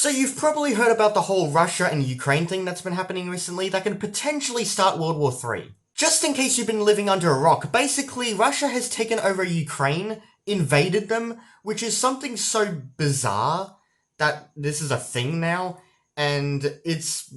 So you've probably heard about the whole Russia and Ukraine thing that's been happening recently that could potentially start World War III. Just in case you've been living under a rock, basically Russia has taken over Ukraine, invaded them, which is something so bizarre that this is a thing now, and it's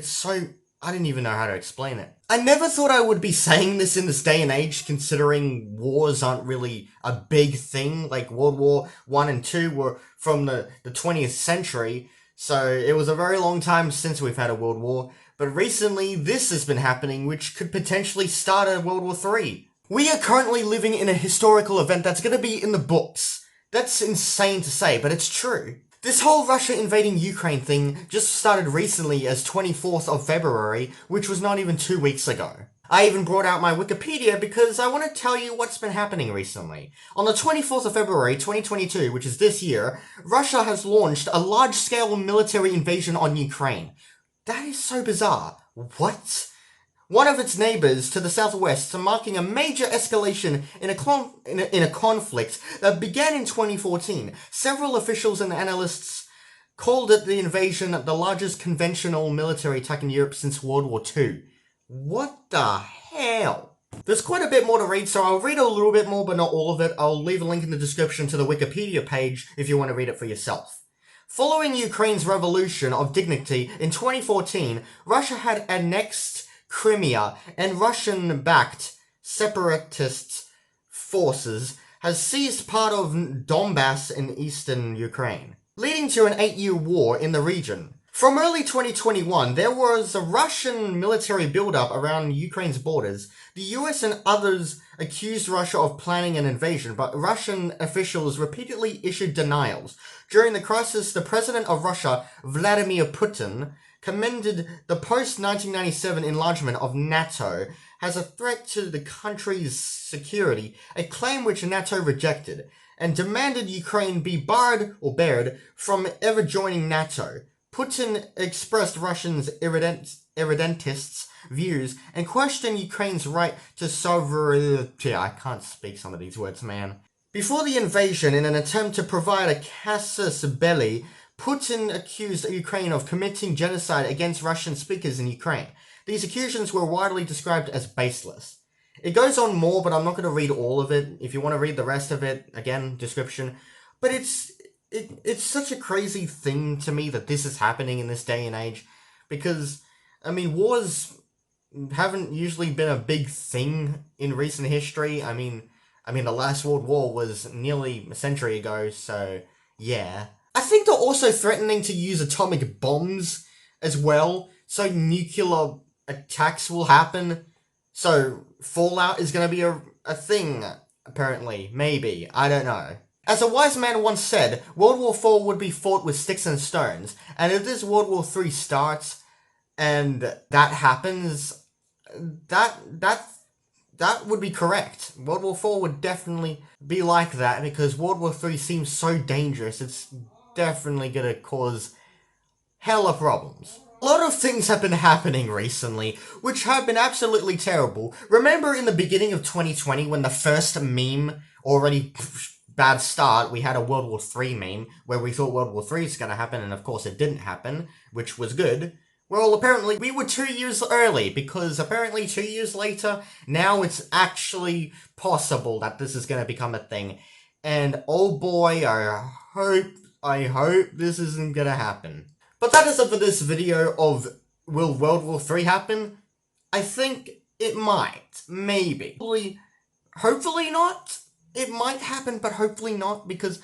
so, I don't even know how to explain it. I never thought I would be saying this in this day and age, considering wars aren't really a big thing. Like World War I and II were from the 20th century, so it was a very long time since we've had a world war. But recently, this has been happening, which could potentially start a World War III. We are currently living in a historical event that's going to be in the books. That's insane to say, but it's true. This whole Russia invading Ukraine thing just started recently as 24th of February, which was not even 2 weeks ago. I even brought out my Wikipedia because I want to tell you what's been happening recently. On the 24th of February 2022, which is this year, Russia has launched a large-scale military invasion on Ukraine. That is so bizarre. What? One of its neighbors to the southwest, marking a major escalation in a conflict that began in 2014. Several officials and analysts called it the invasion the largest conventional military attack in Europe since World War II. What the hell? There's quite a bit more to read, so I'll read a little bit more, but not all of it. I'll leave a link in the description to the Wikipedia page if you want to read it for yourself. Following Ukraine's revolution of dignity in 2014, Russia had annexed Crimea, and Russian-backed separatist forces has seized part of Donbass in eastern Ukraine, leading to an 8-year war in the region. From early 2021, there was a Russian military buildup around Ukraine's borders. The US and others accused Russia of planning an invasion, but Russian officials repeatedly issued denials. During the crisis, the president of Russia, Vladimir Putin, commended the post-1997 enlargement of NATO as a threat to the country's security, a claim which NATO rejected, and demanded Ukraine be barred from ever joining NATO. Putin expressed Russians' irredentists' views and questioned Ukraine's right to sovereignty. I can't speak some of these words, man. Before the invasion, in an attempt to provide a casus belli, Putin accused Ukraine of committing genocide against Russian speakers in Ukraine. These accusations were widely described as baseless. It goes on more, but I'm not going to read all of it. If you want to read the rest of it, again, description. But it's such a crazy thing to me that this is happening in this day and age. Because, I mean, wars haven't usually been a big thing in recent history. I mean, the last World War was nearly a century ago, so yeah. I think they're also threatening to use atomic bombs as well, so nuclear attacks will happen. So fallout is going to be a thing, apparently. Maybe. I don't know. As a wise man once said, World War IV would be fought with sticks and stones, and if this World War III starts and that happens, that would be correct. World War IV would definitely be like that, because World War III seems so dangerous. It's definitely gonna cause hella problems. A lot of things have been happening recently, which have been absolutely terrible. Remember in the beginning of 2020 when the first meme, already bad start, we had a World War III meme, where we thought World War III is gonna happen, and of course it didn't happen, which was good. Well, apparently we were 2 years early, because apparently 2 years later, now it's actually possible that this is gonna become a thing. And oh boy, I hope this isn't gonna happen. But that is it for this video of will World War III happen? I think it might. Maybe. Hopefully not. It might happen, but hopefully not, because,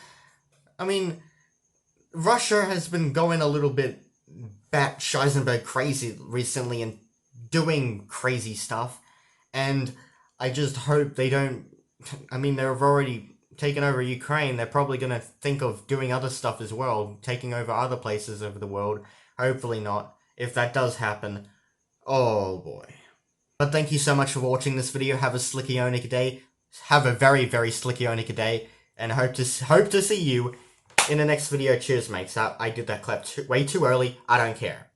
I mean, Russia has been going a little bit bat-Scheisenberg crazy recently and doing crazy stuff, and I just hope they don't. I mean, they've already taken over Ukraine. They're probably going to think of doing other stuff as well, taking over other places over the world. Hopefully not. If that does happen, oh boy. But thank you so much for watching this video. Have a slickionic day. Have a very, very slickionic day, and hope to see you in the next video. Cheers, mates. I did that clip way too early. I don't care.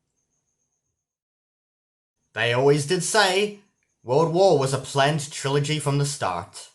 They always did say World War was a planned trilogy from the start.